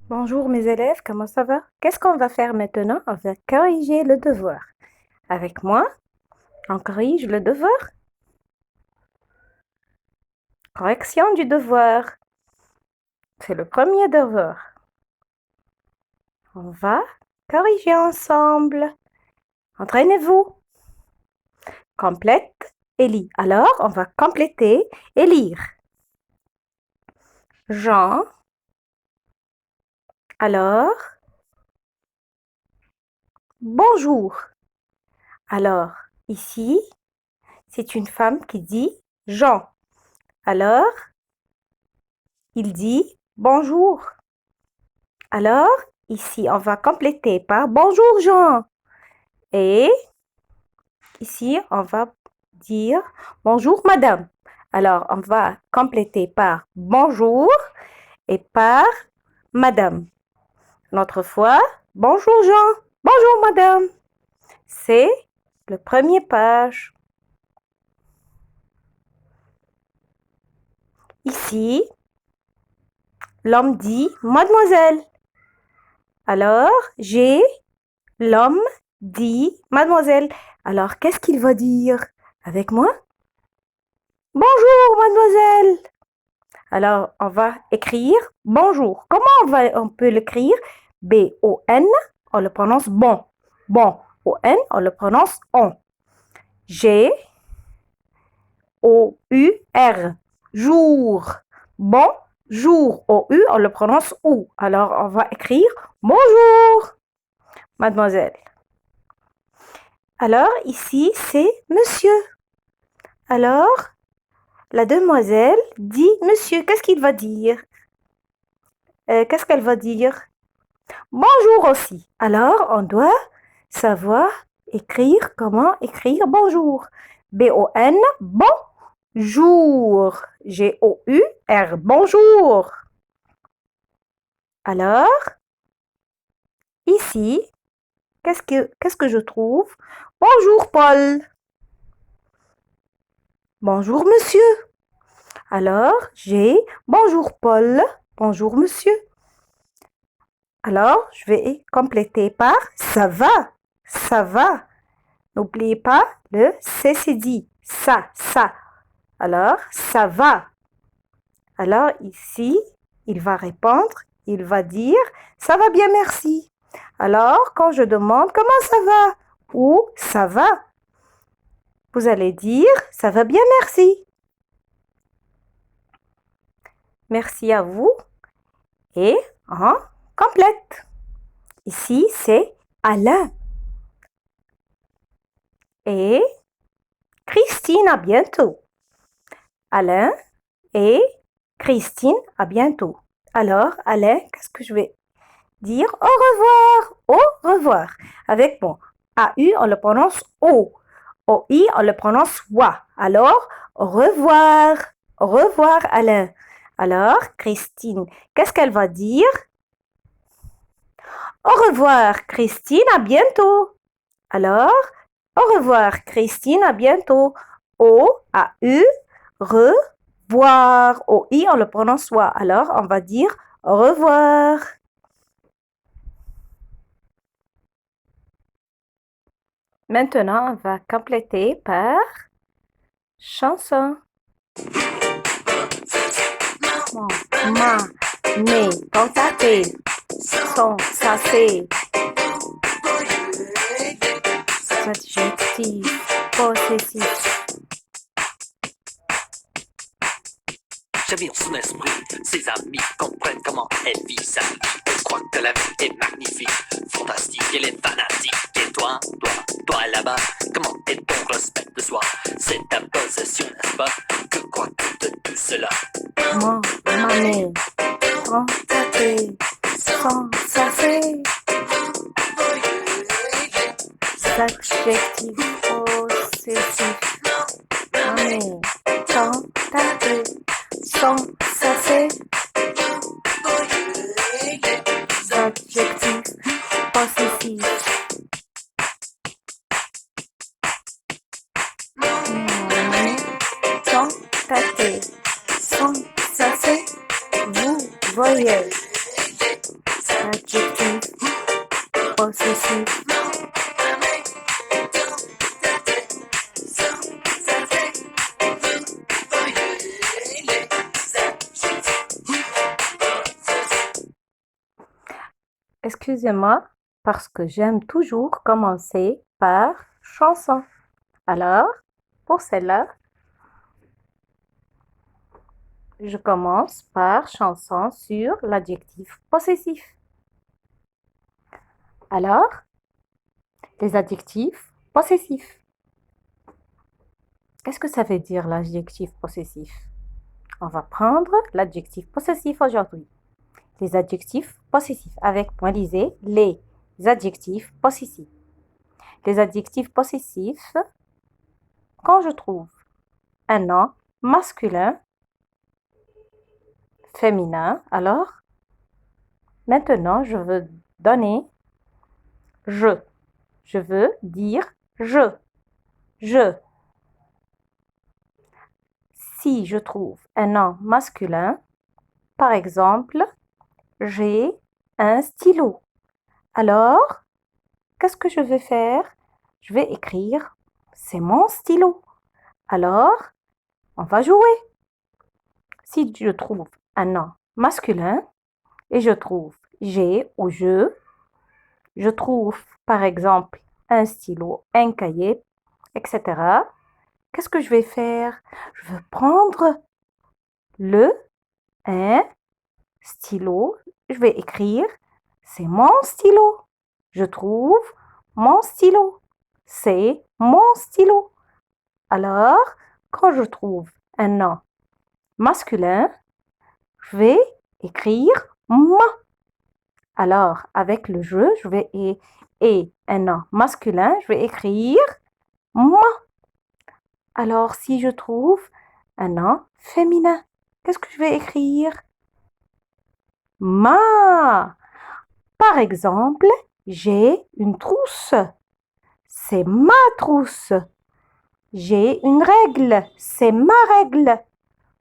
Bonjour mes élèves, comment ça va? Qu'est-ce qu'on va faire maintenant? On va corriger le devoir. Avec moi, on corrige le devoir. Correction du devoir. C'est le premier devoir. On va corriger ensemble. Entraînez-vous. Complète et lis. Alors, on va compléter et lire. Jean. Alors, bonjour. Alors, ici, c'est une femme qui dit Jean. Alors, il dit bonjour. Alors, ici, on va compléter par bonjour Jean. Et ici, on va dire bonjour madame. Alors, on va compléter par bonjour et par madame. Notre fois, bonjour Jean, bonjour madame. C'est le premier page. Ici, l'homme dit mademoiselle. Alors, l'homme dit mademoiselle. Alors, qu'est-ce qu'il va dire avec moi? Bonjour, mademoiselle. Alors, on va écrire bonjour. Comment on peut l'écrire? B-O-N, on le prononce bon. Bon, O-N, on le prononce on. G-O-U-R, jour. Bon, jour. O-U, on le prononce ou. Alors, on va écrire bonjour, mademoiselle. Alors, ici, c'est monsieur. Alors, la demoiselle dit monsieur. Qu'est-ce qu'il va dire? Qu'est-ce qu'elle va dire? Bonjour aussi. Alors, on doit savoir écrire comment écrire bonjour. B-O-N, bonjour. G-O-U-R, bonjour. Alors, ici, qu'est-ce que je trouve? Bonjour Paul. Bonjour monsieur. Alors, j'ai bonjour Paul. Bonjour monsieur. Alors, je vais compléter par ça va. Ça va. N'oubliez pas le c'est dit. Ça. Alors, ça va. Alors, ici, il va répondre, il va dire ça va bien, merci. Alors, quand je demande comment ça va ou ça va, vous allez dire ça va bien, merci. Merci à vous et on complète. Ici, c'est Alain. Et Christine, à bientôt. Alain et Christine, à bientôt. Alors, Alain, qu'est-ce que je vais dire? Au revoir. Au revoir. Avec mon AU, on le prononce O. OI, on le prononce WA. Alors, au revoir. Au revoir, Alain. Alors, Christine, qu'est-ce qu'elle va dire? Au revoir, Christine, à bientôt. Alors, au revoir, Christine, à bientôt. O-A-U, revoir. O-I, on le prononce wa. Alors, on va dire au revoir. Maintenant, on va compléter par chanson. Ma, né, contacté, son, ça c'est. Adjectif, possessif. J'habite son esprit, ses amis comprennent comment elle vit sa vie. Elle croit que la vie est magnifique, fantastique, elle est fanatique. Et toi là-bas, comment est ton respect de soi? C'est ta possession, n'est-ce pas? Que crois-tu de tout cela? Mon, mané, contacté, son, ça c'est. Adjectif, possessif. Mané, contacté, son, ça c'est. Adjectif, possessif. Contacté, son, ça c'est. Vous voyez. possessif. Excusez-moi, parce que j'aime toujours commencer par chanson. Alors, pour celle-là, je commence par chanson sur l'adjectif possessif. Alors, les adjectifs possessifs. Qu'est-ce que ça veut dire l'adjectif possessif? On va prendre l'adjectif possessif aujourd'hui. Les adjectifs possessifs. Avec moi, lisez les adjectifs possessifs. Les adjectifs possessifs, quand je trouve un nom masculin, féminin, alors maintenant je veux donner je. Je veux dire je. Je. Si je trouve un nom masculin, par exemple, j'ai un stylo. Alors, qu'est-ce que je vais faire? Je vais écrire c'est mon stylo. Alors, on va jouer. Si je trouve un nom masculin et je trouve j'ai ou je trouve par exemple un stylo, un cahier, etc. Qu'est-ce que je vais faire? Je vais prendre un stylo, je vais écrire c'est mon stylo. Je trouve mon stylo. C'est mon stylo. Alors, quand je trouve un nom masculin, je vais écrire ma. Alors, avec le je vais et un nom masculin, je vais écrire ma. Alors, si je trouve un nom féminin, qu'est-ce que je vais écrire? Ma. Par exemple, j'ai une trousse. C'est ma trousse. J'ai une règle. C'est ma règle.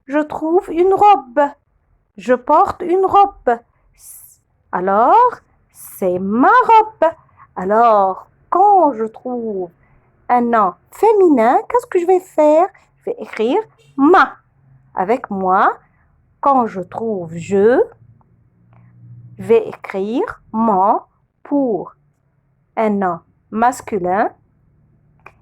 Je trouve une robe. Je porte une robe. Alors, c'est ma robe. Alors, quand je trouve un nom féminin, qu'est-ce que je vais faire? Je vais écrire ma. Avec moi, quand je trouve je vais écrire mon pour un nom masculin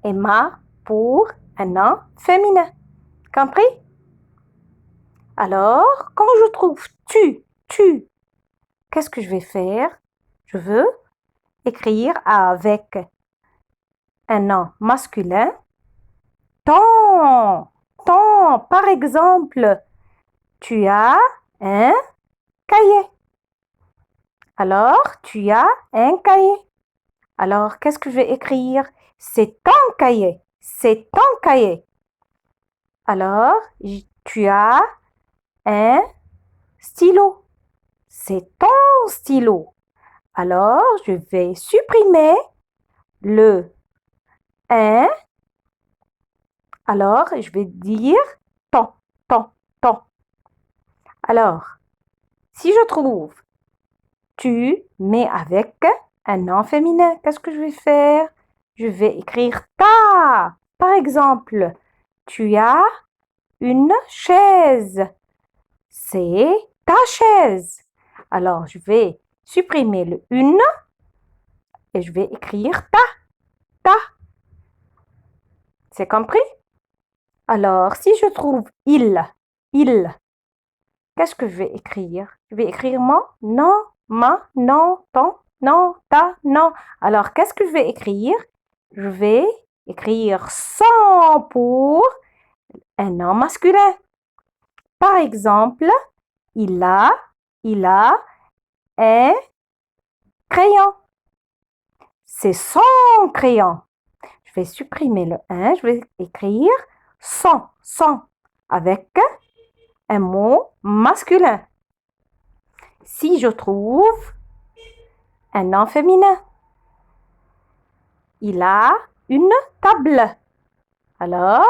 et ma pour un nom féminin. Compris? Alors, quand je trouve tu, qu'est-ce que je vais faire? Je veux écrire avec un nom masculin ton. Ton. Par exemple, tu as un cahier. Alors, tu as un cahier. Alors, qu'est-ce que je vais écrire? C'est ton cahier. C'est ton cahier. Alors, tu as un stylo. C'est ton stylo. Alors, je vais supprimer le un. Alors, je vais dire ton, ton, ton. Alors, si je trouve tu, mais avec un nom féminin, qu'est-ce que je vais faire? Je vais écrire ta. Par exemple, tu as une chaise. C'est ta chaise. Alors, je vais supprimer le une et je vais écrire ta, ta. C'est compris? Alors, si je trouve il, qu'est-ce que je vais écrire? Je vais écrire mon, non, ma, non, ton, non, ta, non. Alors, qu'est-ce que je vais écrire? Je vais écrire son pour un nom masculin. Par exemple, il a un crayon. C'est son crayon. Je vais supprimer le un, je vais écrire son, avec un mot masculin. Si je trouve un nom féminin, il a une table. Alors,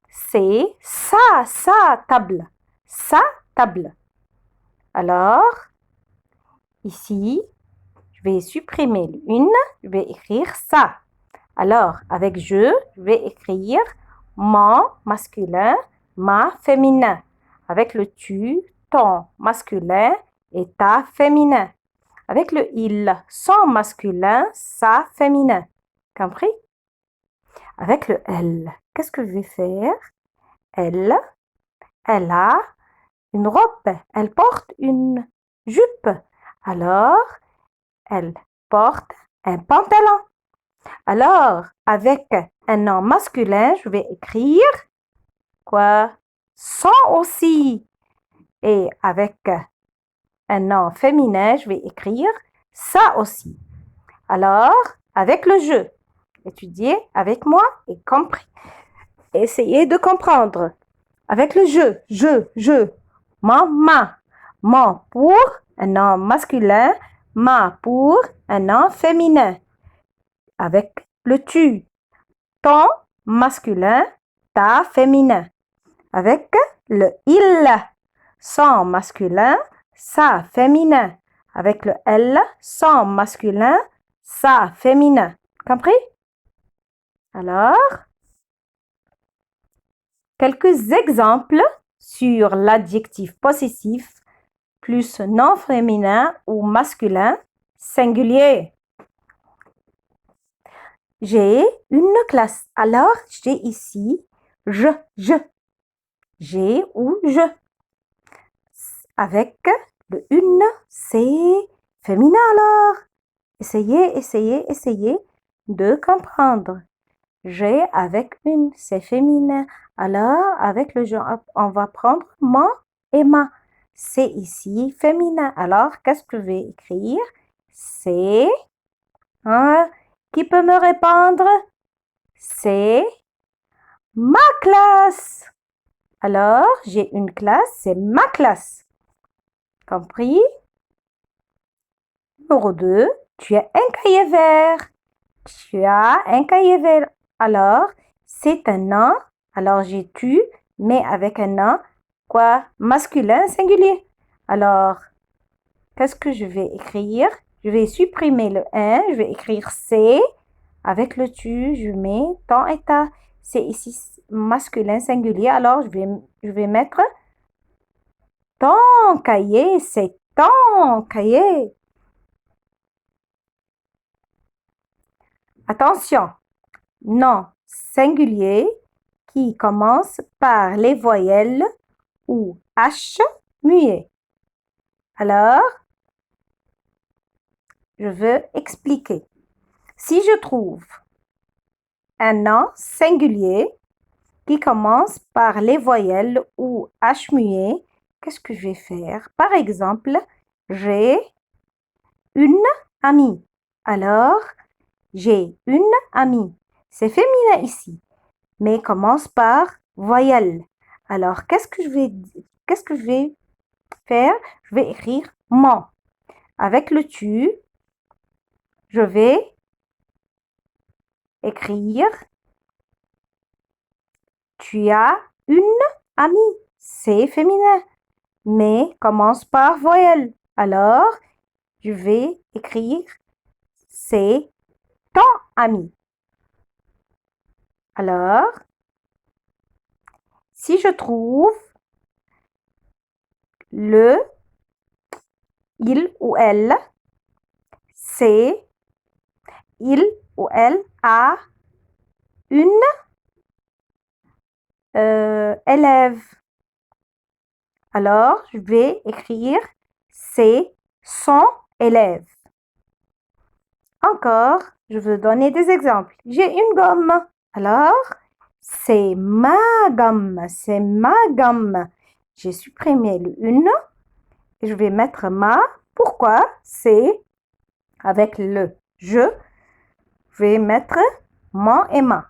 c'est sa table. Sa table. Alors, ici, vais supprimer le une, je vais écrire ça. Alors, avec je vais écrire mon masculin, ma féminin. Avec le tu, ton masculin et ta féminin. Avec le il, son masculin, sa féminin. Compris? Avec le elle, qu'est-ce que je vais faire? Elle a une robe, elle porte une jupe. Alors, elle porte un pantalon. Alors, avec un nom masculin, je vais écrire quoi? Son aussi. Et avec un nom féminin, je vais écrire ça aussi. Alors, avec le je, étudiez avec moi et compris. Essayez de comprendre. Avec le je, ma. Mon pour un nom masculin, ma pour un nom féminin. Avec le tu, ton masculin, ta féminin. Avec le il, son masculin, sa féminin. Avec le elle, son masculin, sa féminin. Compris? Alors, quelques exemples sur l'adjectif possessif plus non féminin ou masculin singulier. J'ai une classe. Alors, j'ai ici je. J'ai ou je. Avec le une, c'est féminin alors. Essayez de comprendre. J'ai avec une, c'est féminin. Alors, avec le je, on va prendre mon et ma. C'est ici féminin. Alors, qu'est-ce que je vais écrire? C'est... Hein, qui peut me répondre? C'est ma classe. Alors, j'ai une classe, c'est ma classe. Compris? Numéro 2, tu as un cahier vert. Tu as un cahier vert. Alors, c'est un nom. Alors, j'ai tu, mais avec un nom, quoi? Masculin singulier. Alors, qu'est-ce que je vais écrire? Je vais supprimer le un, je vais écrire c'est. Avec le tu, je mets ton et ta. C'est ici masculin singulier. Alors, je vais mettre ton cahier, c'est ton cahier. Attention, nom singulier qui commence par les voyelles ou H muet. Alors, je veux expliquer. Si je trouve un nom singulier qui commence par les voyelles ou H muet, qu'est-ce que je vais faire? Par exemple, j'ai une amie. Alors, j'ai une amie. C'est féminin ici, mais commence par voyelle. Alors, qu'est-ce que je vais faire? Je vais écrire mon. Avec le tu, je vais écrire tu as une amie. C'est féminin, mais commence par voyelle. Alors, je vais écrire c'est ton ami. Alors, si je trouve le il ou elle, c'est il ou elle a une élève. Alors, je vais écrire c'est son élève. Encore, je veux donner des exemples. J'ai une gomme. Alors, c'est ma gomme. C'est ma gomme. J'ai supprimé le une et je vais mettre ma. Pourquoi? C'est avec le je vais mettre mon et ma.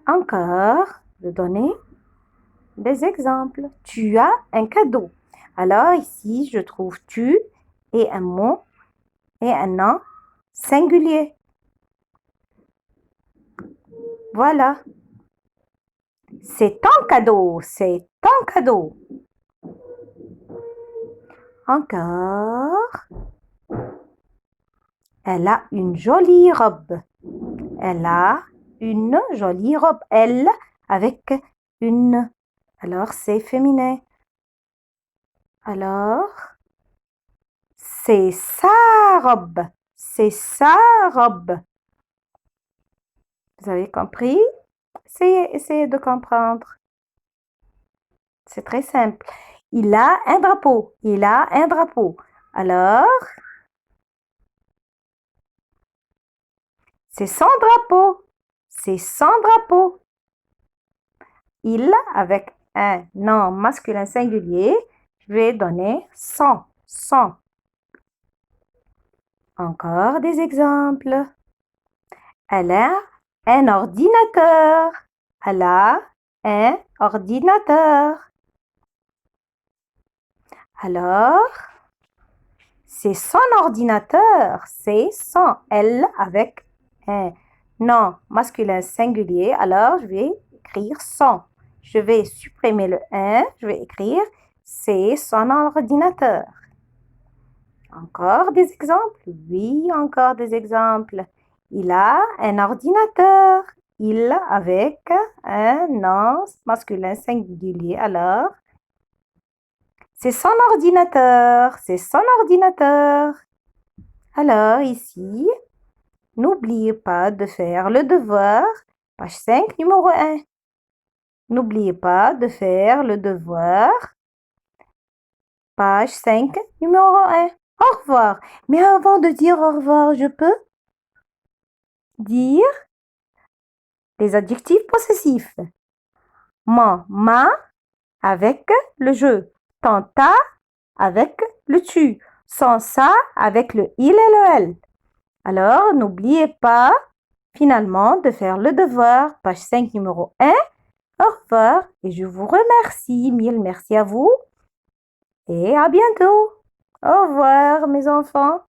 Encore, je vais donner des exemples. Tu as un cadeau. Alors ici, je trouve tu et un mot et un nom singulier. Voilà. C'est ton cadeau. C'est ton cadeau. Encore. Elle a une jolie robe. Elle a une jolie robe. Elle avec une. Alors, c'est féminin. Alors, c'est sa robe. C'est sa robe. Vous avez compris? Essayez de comprendre. C'est très simple. Il a un drapeau. Il a un drapeau. Alors, c'est son drapeau. C'est son drapeau. Il avec un nom masculin singulier, je vais donner son. Son. Encore des exemples. Elle a un ordinateur. Elle a un ordinateur. Alors, c'est son ordinateur. C'est son. Elle avec un nom masculin singulier. Alors, je vais écrire son. Je vais supprimer le un. Je vais écrire c'est son ordinateur. Encore des exemples? Oui, encore des exemples. Il a un ordinateur. Il avec un nom masculin singulier. Alors, c'est son ordinateur. C'est son ordinateur. Alors, ici, n'oubliez pas de faire le devoir. Page 5, numéro 1. N'oubliez pas de faire le devoir. Page 5, numéro 1. Au revoir. Mais avant de dire au revoir, je peux dire les adjectifs possessifs. Mon, ma, avec le je. Ton, ta, avec le tu. Son, sa, avec le il et le elle. Alors, n'oubliez pas finalement de faire le devoir. Page 5, numéro 1. Au revoir et je vous remercie. Mille merci à vous et à bientôt. Au revoir mes enfants.